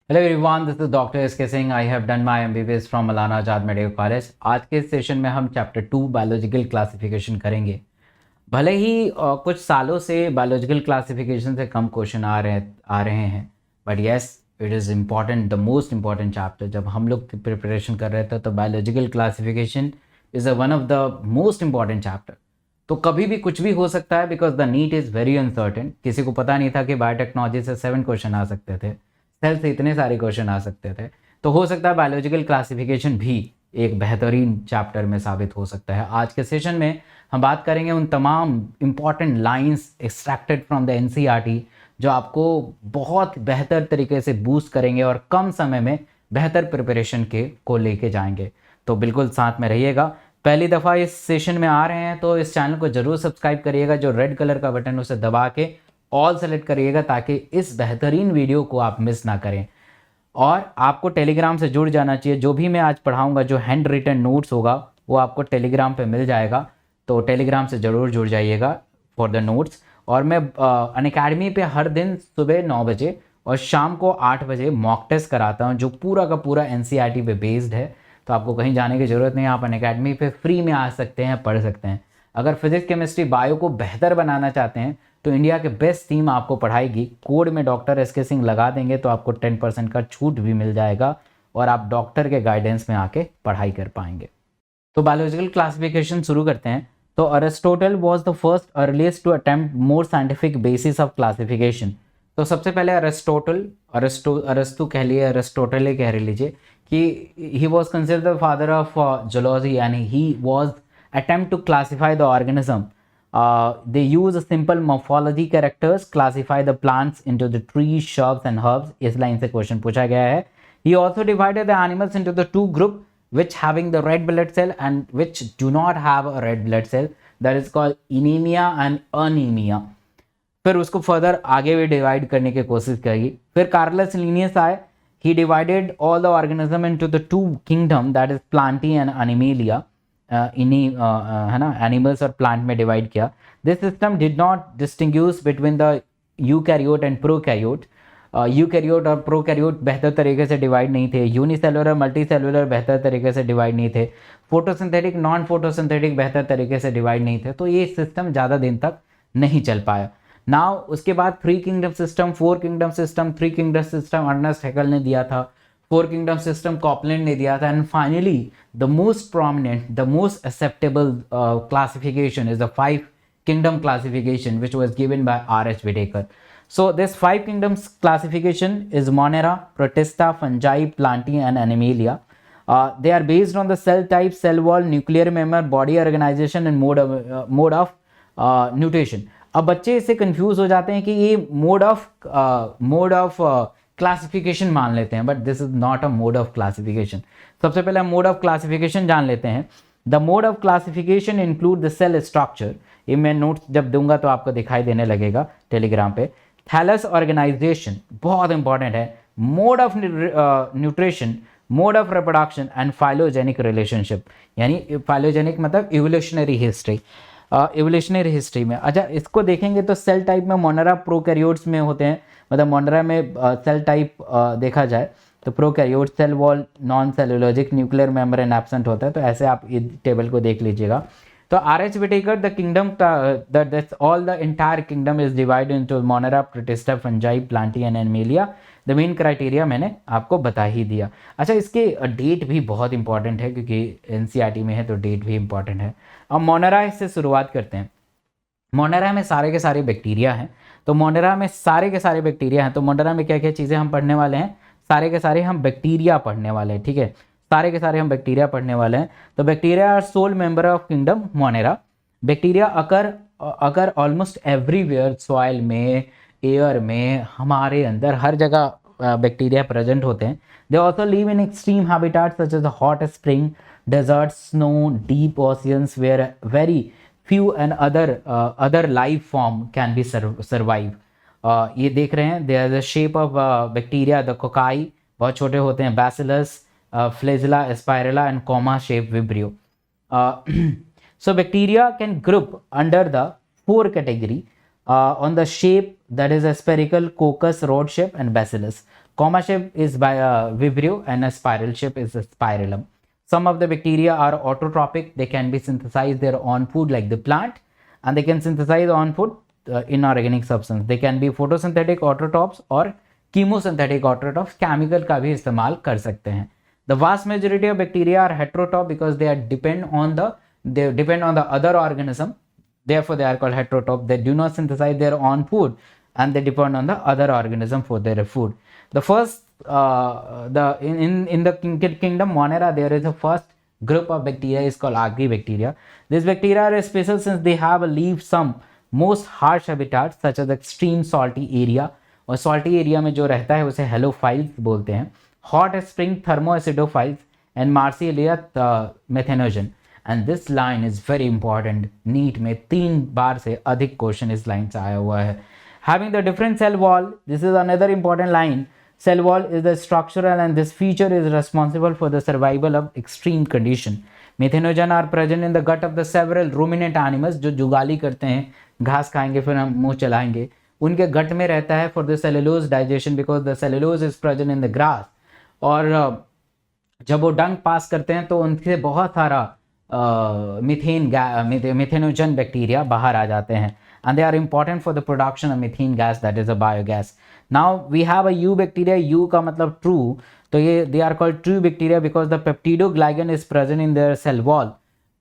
Hello everyone, this is doctor S K Singh. I have done my MBBS from Maulana Azad medical college. आज के session में हम chapter 2 biological classification करेंगे। भले ही कुछ सालों से बायोलॉजिकल क्लासिफिकेशन से कम क्वेश्चन आ रहे हैं, but yes, it is important, the most important chapter. जब हम लोग प्रिपरेशन कर रहे थे तो biological classification is one of the most important chapter. तो कभी भी कुछ भी हो सकता है, because the NEET is very uncertain. किसी को पता नहीं था कि बायोटेक्नोलॉजी से 7 क्वेश्चन आ सकते थे, सेल से इतने सारे क्वेश्चन आ सकते थे। तो हो सकता है बायोलॉजिकल क्लासिफिकेशन भी एक बेहतरीन चैप्टर में साबित हो सकता है। आज के सेशन में हम बात करेंगे उन तमाम important lines extracted from the NCERT जो आपको बहुत बेहतर तरीके से बूस्ट करेंगे और कम समय में बेहतर प्रिपरेशन के को लेके जाएंगे। तो बिल्कुल साथ में रहिएगा। पहली दफ़ा इस सेशन में आ रहे हैं तो इस चैनल को ज़रूर सब्सक्राइब करिएगा। जो रेड कलर का बटन उसे दबा के ऑल सेलेक्ट करिएगा ताकि इस बेहतरीन वीडियो को आप मिस ना करें। और आपको टेलीग्राम से जुड़ जाना चाहिए। जो भी मैं आज पढ़ाऊंगा, जो हैंड रिटन नोट्स होगा, वो आपको टेलीग्राम पे मिल जाएगा। तो टेलीग्राम से ज़रूर जुड़ जाइएगा फॉर द नोट्स। और मैं अनअकैडमी पे हर दिन सुबह 9 बजे और शाम को 8 बजे मॉक टेस्ट कराता हूँ, जो पूरा का पूरा एनसीईआरटी पे बेस्ड है। तो आपको कहीं जाने की ज़रूरत नहीं, आप अनअकैडमी पे फ्री में आ सकते हैं, पढ़ सकते हैं। अगर फिजिक्स केमिस्ट्री बायो को बेहतर बनाना चाहते हैं तो इंडिया के बेस्ट टीम आपको पढ़ाएगी। कोड में डॉक्टर एस के सिंह लगा देंगे तो आपको 10% का छूट भी मिल जाएगा और आप डॉक्टर के गाइडेंस में आके पढ़ाई कर पाएंगे। तो बायोलॉजिकल क्लासिफिकेशन शुरू करते हैं। तो Aristotle was the first earliest to attempt more scientific basis of classification. तो सबसे पहले अरिस्टो कह लिए, अरिस्टोटल कह लीजिए कि he was considered the father of zoology and he was attempt to classify the organism. They use a simple morphology characters, classify the plants into the trees, shrubs and herbs. इस line से question पूछा गया है. He also divided the animals into the two group which having the red blood cell and which do not have a red blood cell. That is called anemia and anemia. फिर उसको further आगे भी divide करने की कोशिश करी. फिर Carolus Linnaeus आए. He divided all the organism into the two kingdom, that is plantae and animalia. इन्हीं है ना, एनिमल्स और प्लांट में डिवाइड किया. This system did not distinguish between the eukaryote and prokaryote. Eukaryote और प्रोकैरियोट बेहतर तरीके से डिवाइड नहीं थे. यूनिसेलुलर मल्टी सेलुलर बेहतर तरीके से डिवाइड नहीं थे. फोटोसिंथेटिक नॉन फोटोसिंथेटिक बेहतर तरीके से डिवाइड नहीं थे. तो ये सिस्टम ज़्यादा दिन तक नहीं चल पाया. नाउ उसके बाद 3 kingdom system, 4 kingdom system, 3 kingdom system Ernest Haeckel ने दिया था. 4 किंगडम सिस्टम कॉपलैंड ने दिया था. And finally the most prominent, the most acceptable classification is the 5 kingdom classification which was given by R.H. Whitaker. So this 5 kingdoms classification is Monera, Protista, Fungi, Plantae and Animalia. They are based on the cell type, cell wall, nuclear member, body organization and mode of nutation. अब बच्चे इससे confuse हो जाते हैं कि ये mode of classification मान लेते हैं, but this is not a mode of classification. सबसे पहले हम मोड ऑफ क्लासिफिकेशन जान लेते हैं. The mode of classification include the cell structure. ये मैं नोट्स जब दूंगा तो आपको दिखाई देने लगेगा टेलीग्राम पे. थैलस ऑर्गेनाइजेशन बहुत इंपॉर्टेंट है. Mode of nutrition, mode of reproduction and phylogenic relationship. यानी फाइलोजेनिक मतलब इवोल्यूशनरी हिस्ट्री. इवोल्यूशनरी हिस्ट्री में अच्छा इसको देखेंगे तो सेल टाइप में मोनेरा प्रोकैरियोट्स में होते हैं. मतलब मोनेरा में सेल टाइप देखा जाए तो prokaryote, cell wall, non cellulosic, nuclear membrane absent होता है. तो ऐसे आप ये टेबल को देख लीजिएगा. तो R.H. Whitaker, the kingdom, that's all the entire kingdom is divided into Monera, Protista, Fungi, Plantae and Animalia. The main criteria मैंने आपको बता ही दिया. अच्छा इसके डेट भी बहुत इंपॉर्टेंट है क्योंकि एनसीईआरटी में है तो डेट भी इंपॉर्टेंट है. अब मोनेरा से शुरुआत करते हैं. मोनेरा में सारे के सारे बैक्टीरिया हैं. तो मोनेरा में सारे के सारे बैक्टीरिया हैं. तो मोनेरा में क्या क्या चीज़ें हम पढ़ने वाले हैं? सारे के सारे हम बैक्टीरिया पढ़ने वाले हैं. ठीक है, सारे के सारे हम बैक्टीरिया पढ़ने वाले हैं. तो bacteria are sole member of kingdom Monera. Bacteria occur almost everywhere, soil में, एयर में, हमारे अंदर हर जगह बैक्टीरिया प्रेजेंट होते हैं. They also live in extreme habitats such as hot spring, desert, snow, deep oceans where very few and other life form can be survive. ये देख रहे हैं, there the shape of bacteria, the cocci बहुत छोटे होते हैं, bacillus, flagella, spirilla and comma shaped vibrio. So bacteria can group under the 4 category on the shape, that is a spherical, coccus, rod shape and bacillus. comma shape is by vibrio and a spiral shape is a spirillum. Some of the bacteria are autotrophic. They can be synthesized their own food like the plant, and they can synthesize on food inorganic substance. They can be photosynthetic autotrophs और chemosynthetic autotrophs. Chemical का भी इस्तेमाल कर सकते हैं. The vast majority of bacteria are heterotroph because they depend on the other organism. Therefore, they are called heterotroph. They do not synthesize their own food, and they depend on the other organism for their food. The first, in the kingdom Monera, there is a first group of bacteria is called Agribacteria. These bacteria are special since they have leave some most harsh habitats such as extreme salty area. और salty area में जो रहता है उसे halophiles बोलते हैं. Hot spring thermoacidophiles and Marsilea methanogen. And this line is very important. NEET में 3 बार से अधिक क्वेश्चन इस लाइन से आया हुआ है. Having the different cell wall, this is another important line. Cell wall is the structural and this feature is responsible for the survival of extreme condition. Methanogen are present in the gut of the several ruminant animals. जो जुगाली करते हैं, घास खाएंगे फिर हम मुंह चलाएंगे, उनके गट में रहता है for the cellulose digestion because the cellulose is present in the grass. और जब वो डंग पास करते हैं तो उनसे बहुत सारा मिथेनोजन बैक्टीरिया बाहर आ जाते हैं, and they are important for the production of methane gas, that is a biogas. Now we have a U bacteria. U का मतलब true, तो ये they are called true bacteria because the peptidoglycan is present in their cell wall.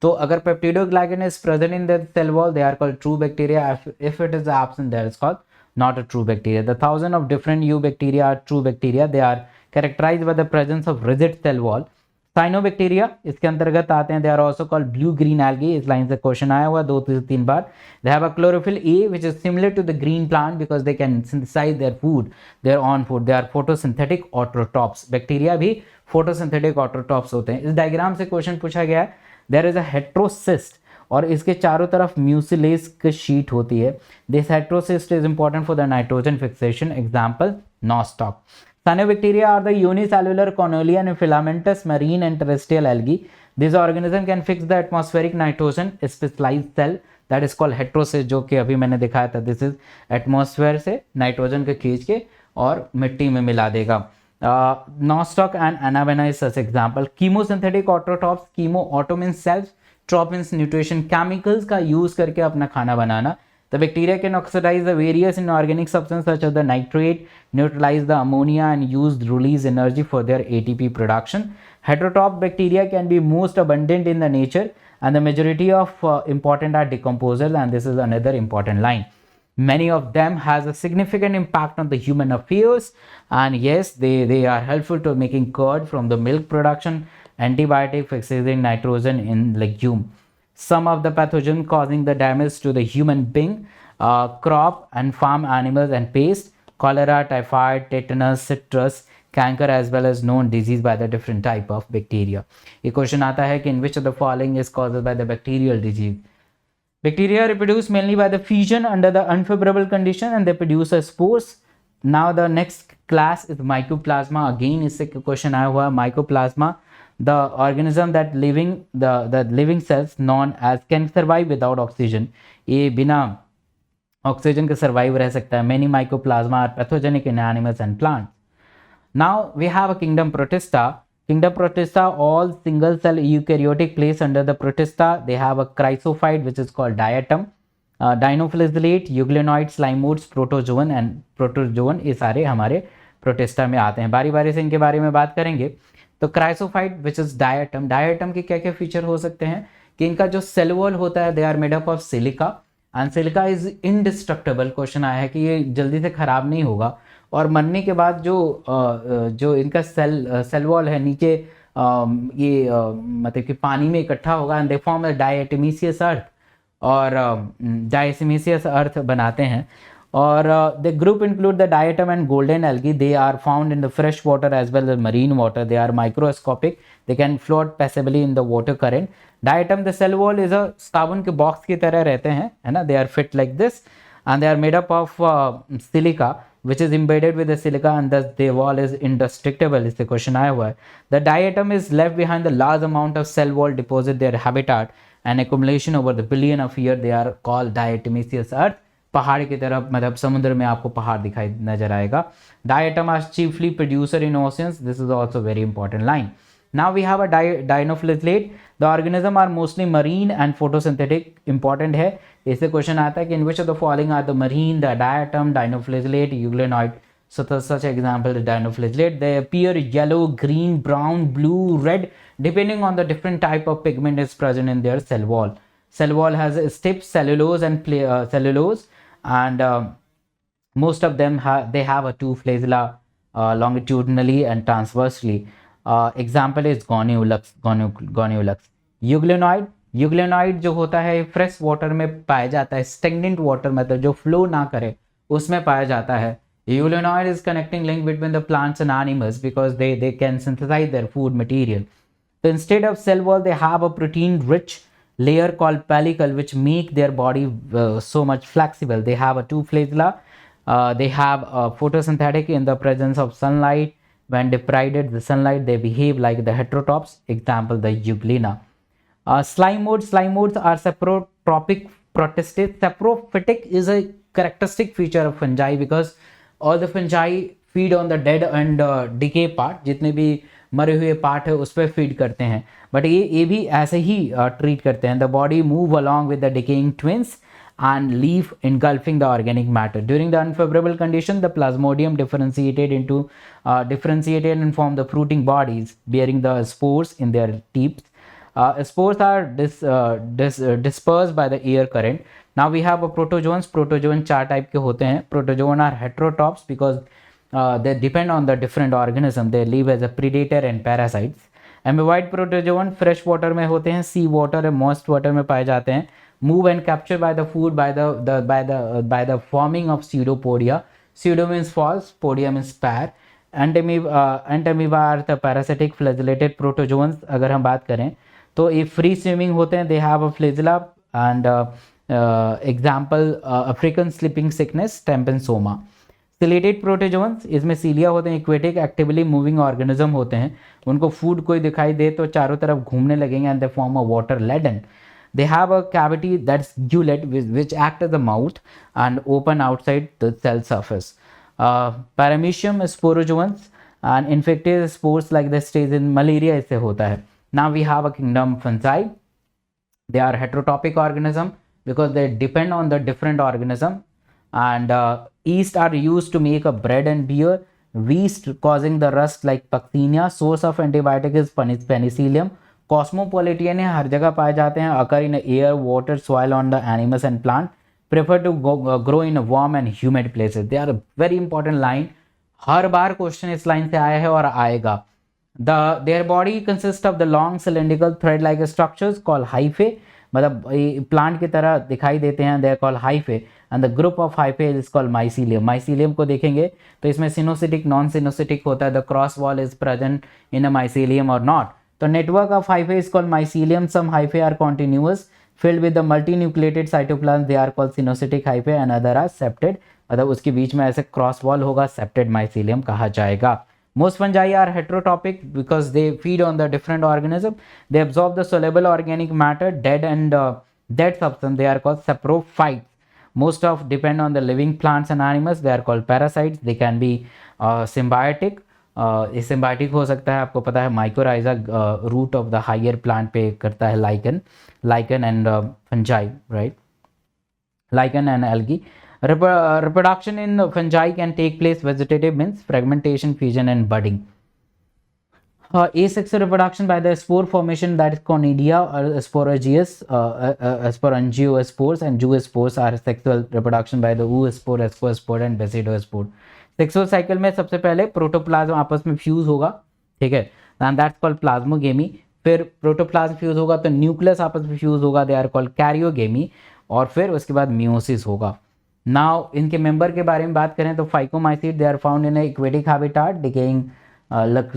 तो अगर peptidoglycan is present in the cell wall, they are called true bacteria. If it is absent, that is called not a true bacteria. The thousand of different U bacteria are true bacteria. They are characterized by the presence of rigid cell wall. Cyanobacteria इसके अंतर्गत आते हैं. They are also called blue green algae. इस line से question आया हुआ 2 से 3 बार. They have a chlorophyll A which is similar to the green plant because they can synthesize their food, their own food. They are photosynthetic autotrophs. Bacteria भी photosynthetic autotrophs होते हैं. इस diagram से question पूछा गया है. There is a heterocyst और इसके चारों तरफ म्यूसिलेज की शीट होती है. This heterocyst is important for the nitrogen fixation. Example, nostoc. Cyanobacteria are the unicellular cornelian and filamentous marine and terrestrial algae. This organism can fix the atmospheric nitrogen specialized cell that is called heterocyst, जो कि अभी मैंने दिखाया था. This is atmosphere से nitrogen के खींच के और मिट्टी में मिला देगा. Nostoc and Anabaena is such example. Chemosynthetic autotrophs. Chemo auto means cells, trop means nutrition. Chemicals का use करके अपना खाना बनाना. The bacteria can oxidize the various inorganic substances such as the nitrate, neutralize the ammonia and release energy for their ATP production. Heterotroph bacteria can be most abundant in the nature and the majority of important are decomposers, and this is another important line. Many of them has a significant impact on the human affairs, and yes, they are helpful to making curd from the milk production, antibiotic fixing nitrogen in legume. Some of the pathogens causing the damage to the human being, crop and farm animals and pest, cholera, typhoid, tetanus, citrus, canker as well as known disease by the different type of bacteria. ये question आता है कि in which of the following is caused by the bacterial disease. Bacteria reproduce mainly by the fission under the unfavorable condition and they produce a spores. Now the next class is mycoplasma. Again इससे question आया हुआ है mycoplasma. The organism that the living cells known as can survive without oxygen. ये बिना oxygen के survive रह सकता है. Many mycoplasma are pathogenic in animals and plants. Now we have a kingdom Protista. Kingdom Protista, all single cell eukaryotic place under the Protista. They have a chrysophyte which is called diatom, dinoflagellate, euglenoid, slimodes, protozoan and protozoan. ये सारे हमारे Protista में आते हैं. बारी बारी से इनके बारे में बात करेंगे. तो chrysophyte which is diatom. Diatom के क्या क्या फीचर हो सकते हैं कि इनका जो सेल वॉल होता है they are made up of silica and silica is indestructible. Question आया है कि ये जल्दी से खराब नहीं होगा और मरने के बाद जो इनका सेल वॉल है नीचे मतलब कि पानी में इकट्ठा होगा एंड दे फॉर्म डायटमीसियस अर्थ और डायटमीसियस अर्थ बनाते हैं. और the group include the diatom and golden algae. They are found in the fresh water as well as marine water. They are microscopic. They can float passively in the water current. Diatom, the cell wall is a साबुन के box की तरह रहते हैं, है ना. They are fit like this and they are made up of silica which is embedded with the silica and thus the wall is indestructible. इससे question आया हुआ है. The diatom is left behind the large amount of cell wall deposit their habitat and accumulation over the billion of years. They are called diatomaceous earth. पहाड़ की तरफ, मतलब समुद्र में आपको पहाड़ दिखाई नजर आएगा. Diatom are chiefly producer in oceans. This is also very important line. Now we have a dinoflagellate. The organism are mostly marine and photosynthetic. Important है, इससे क्वेश्चन आता है कि in which of the following are the marine, the diatom, dinoflagellate, euglenoid. So such example is dinoflagellate. They appear yellow, green, brown, blue, red, depending on the different type of pigment is present in their cell wall. Cell wall has stiff cellulose and cellulose, and most of them they have a two flagella longitudinally and transversely. Example is goniolux. Euglenoid जो होता है fresh water में पाया जाता है. Stagnant water मतलब जो flow ना करे उसमें पाया जाता है. Euglenoid is connecting link between the plants and animals because they can synthesize their food material. So instead of cell wall, they have a protein-rich layer called pellicle, which make their body so much flexible. They have a two flagella. They have photosynthetic in the presence of sunlight. When deprived of the sunlight, they behave like the heterotrophs. Example, the Euglena. Slime modes are saprotrophic protists. Saprophytic is a characteristic feature of fungi because all the fungi feed on the dead and decay part. जितने भी मरे हुए part है उस पर feed करते हैं, but ये भी ऐसे ही ट्रीट करते हैं. The body move along with the decaying twins and leaf engulfing the organic matter. During the unfavorable condition, the plasmodium differentiated and formed the fruiting bodies bearing the spores in their tips. Spores are dispersed by the air current. Now we have a protozoans. Protozoan चार type के होते हैं. Protozoan are heterotrophs because they depend on the different organism. They live as a predator and parasites. Amoeboid protozoan fresh water में होते हैं, sea water and moist water में पाए जाते हैं. Move and capture by the food by the forming of pseudopodia. Pseudo means false, podia means pair. Entamoeba are the parasitic flagellated protozoans. अगर हम बात करें तो ये फ्री स्विमिंग होते हैं. They have a flagella and example African sleeping sickness, Trypanosoma. Ciliated protozoans इसमें सीलिया होते हैं, एक्वेटिक एक्टिवली मूविंग ऑर्गेनिज्म होते हैं. उनको फूड कोई दिखाई दे तो चारों तरफ घूमने लगेंगे and they form a water laden. They have a cavity that's gullet which act as a mouth and open outside the cell surface. Paramecium sporozoans and infected spores like the stage in malaria इससे होता है. Now we have a kingdom fungi. They are heterotrophic organism because they depend on the different organism, and yeast are used to make a bread and beer. Yeast causing the rust like Pactinia. Source of antibiotic is penicillium. कॉस्मोपोलिटियन है, हर जगह पाए जाते हैं. Occur in air, water, soil on the animals and plant. Prefer to grow in warm and humid places. They are very important line. हर बार question इस line से आया है और आएगा. Their body consist of the long cylindrical thread like structures call hyphae. मतलब plant की तरह दिखाई देते हैं. They are call hyphae and the group of hyphae is called mycelium. Mycelium को देखेंगे तो इसमें सिनोसिटिक, नॉन सिनोसिटिक होता है. The cross wall is present in a mycelium और not. The network of hyphae is called mycelium. Some hyphae are continuous, filled with the multinucleated cytoplasm. They are called syncytic hyphae and other are septed. मतलब उसके बीच में ऐसे cross wall होगा, septed mycelium कहा जाएगा. Most fungi are heterotrophic because they feed on the different organism. They absorb the soluble organic matter, dead and dead substance. They are called saprophytes. Most of depend on the living plants and animals. They are called parasites. They can be symbiotic. Symbiotic हो सकता है. आपको पता है mycorrhiza root of the higher plant पे करता है lichen and fungi, right. Lichen and algae. Reproduction in fungi can take place vegetative means fragmentation, fusion and budding. Asexual reproduction by the spore formation, that is conidia or sporogeous, sporangiospores, and zoospores are sexual reproduction by the oospore, ascospore and basidospore. Sexual cycle में सबसे पहले protoplasm आपस में fuse होगा, ठीक है, and that's called plasmogamy. फिर protoplasm fuse होगा तो न्यूक्लियस आपस में फ्यूज होगा, दे आर कॉल्ड कैरियोगेमी. और फिर उसके बाद मियोसिस होगा. नाउ इनके मेंबर के बारे में बात करें तो phycomycetes, they are found in aquatic habitat. Decaying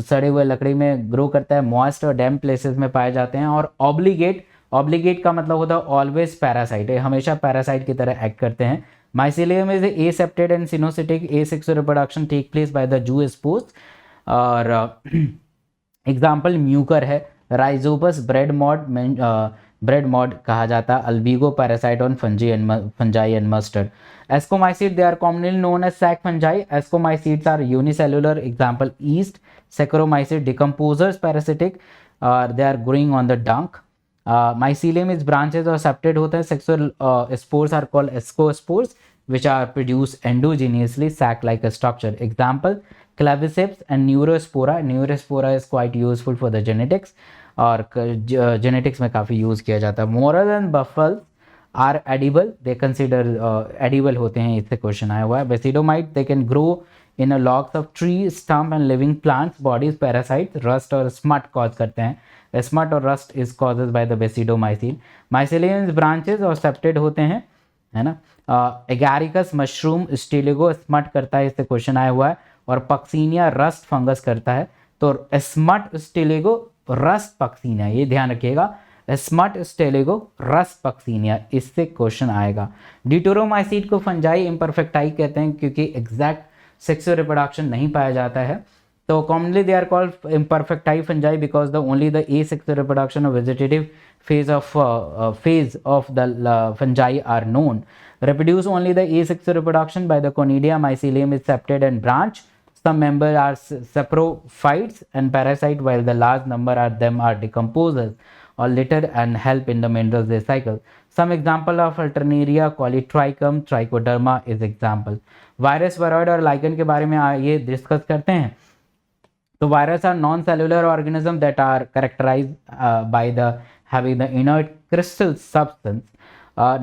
सड़े हुए लकड़ी में ग्रो करता है, मॉइस्ट और डैम प्लेसेस में पाए जाते हैं. और ऑब्लिगेट का मतलब होता है ऑलवेज पैरासाइट, हमेशा पैरासाइट की तरह एक्ट करते हैं. Mycelium is asepted and cynocytic. Asexual reproduction take place by the zoospores. और एग्जाम्पल म्यूकर है, rhizopus, bread mould, bread mould कहा जाता है, albugo parasite on fungi and mustard. Ascomycetes they are commonly known as sac fungi. Ascomycetes are unicellular, example yeast. Saccharomyces decomposers parasitic, they are growing on the dung. Mycelium is branches और septate होते हैं। Sexual spores are called ascospores which are produced endogenously sac like a structure, example claviceps and neurospora. Neurospora is quite useful for the genetics और genetics में काफ़ी use किया जाता है। Morel and truffle are edible, they consider edible होते हैं, इससे question आया हुआ है। Basidiomycete they can grow in a logs of tree stump and living plants. Bodies parasite rust और स्मट कॉज करते हैं। स्मट और rust is causes by the basidiomycetes. Mycelium branches और सेप्टेड होते हैं, है ना। एगारिकस मशरूम स्टेलिगो स्मट करता है, इससे क्वेश्चन आया हुआ है। और पक्सीनिया रस्ट फंगस करता है। तो स्मट स्टेलिगो रस्ट पक्सीनिया, ये ध्यान रखिएगा, स्मट स्टेलिगो रस्ट पक्सीनिया, इससे क्वेश्चन आएगा। डिटोरोमाइसीड को फंजाई इम्परफेक्टाई कहते हैं क्योंकि एग्जैक्ट सेक्सुअल रिप्रोडक्शन नहीं पाया जाता है। तो commonly they are called imperfecti fungi because only the asexual reproduction or vegetative phase of the fungi are known. Reproduce only the asexual reproduction by the conidia. Mycelium is septate and branch. Some members are saprophytes and parasite, while the large number of them are decomposers or litter and help in the minerals they cycle. Some example of Alternaria, Polytrichum, Trichoderma is example. Virus, viroid और lichen के बारे में ये discuss करते हैं। तो virus are non cellular organism that are characterized by the having the inert crystal substance.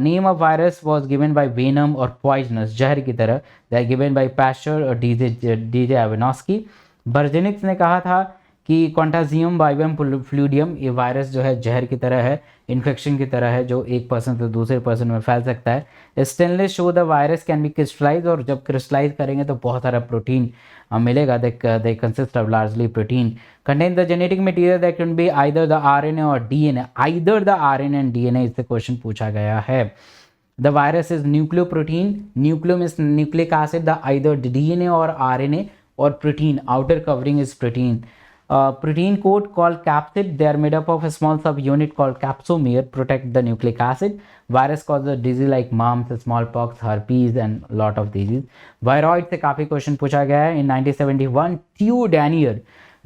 Name of virus was given by venom और poisonous, जहर की तरह। They are given by Pasteur और डीजे एवेनॉस्की। बर्जेनिक्स ने कहा था कि कॉन्टाजियम vivum फ्लूडियम, ये वायरस जो है जहर की तरह है, इन्फेक्शन की तरह है, जो एक पर्सन से दूसरे पर्सन में फैल सकता है। Stanley show the virus can be crystallize, और जब क्रिस्टलाइज करेंगे तो बहुत सारा प्रोटीन मिलेगा। They consist of largely protein. Contain the genetic material that can be either the RNA और DNA, either the RNA and DNA, इससे क्वेश्चन पूछा गया है। The virus is nucleoprotein, nucleo means nucleic acid, the either DNA और RNA, और protein, outer covering is protein. Protein coat called capsid, they are made up of a small subunit called capsomere, protect the nucleic acid. Virus causes disease like mumps, smallpox, herpes and lot of disease. Viroid से काफ़ी question पूछा गया है। In 1971, Theo Danier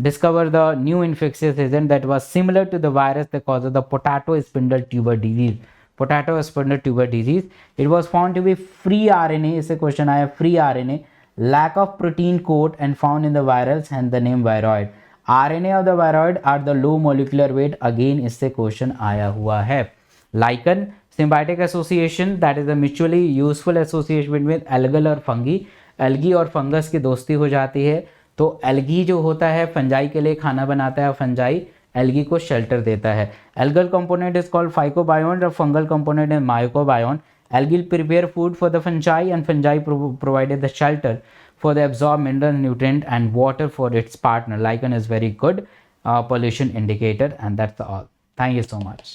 discovered the new infectious agent that was similar to the virus that causes the potato spindle tuber disease. Potato spindle tuber disease. It was found to be free RNA, इससे question आया free RNA, lack of protein coat and found in the virus, and the name viroid. RNA of the viroid are the low molecular weight, again इससे question आया हुआ है। Lichen, symbiotic association, that is a mutually useful association between algal और fungi. Algae और fungus की दोस्ती हो जाती है, तो एल्गी जो होता है फंजाई के लिए खाना बनाता है, फंजाई एल्गी को शेल्टर देता है। Algal component is called phycobiont और fungal component is mycobiont. Algae prepare food for the fungi and fungi provided the shelter for the absorb mineral nutrient and water for its partner. Lichen is very good pollution indicator, and that's all. Thank you so much.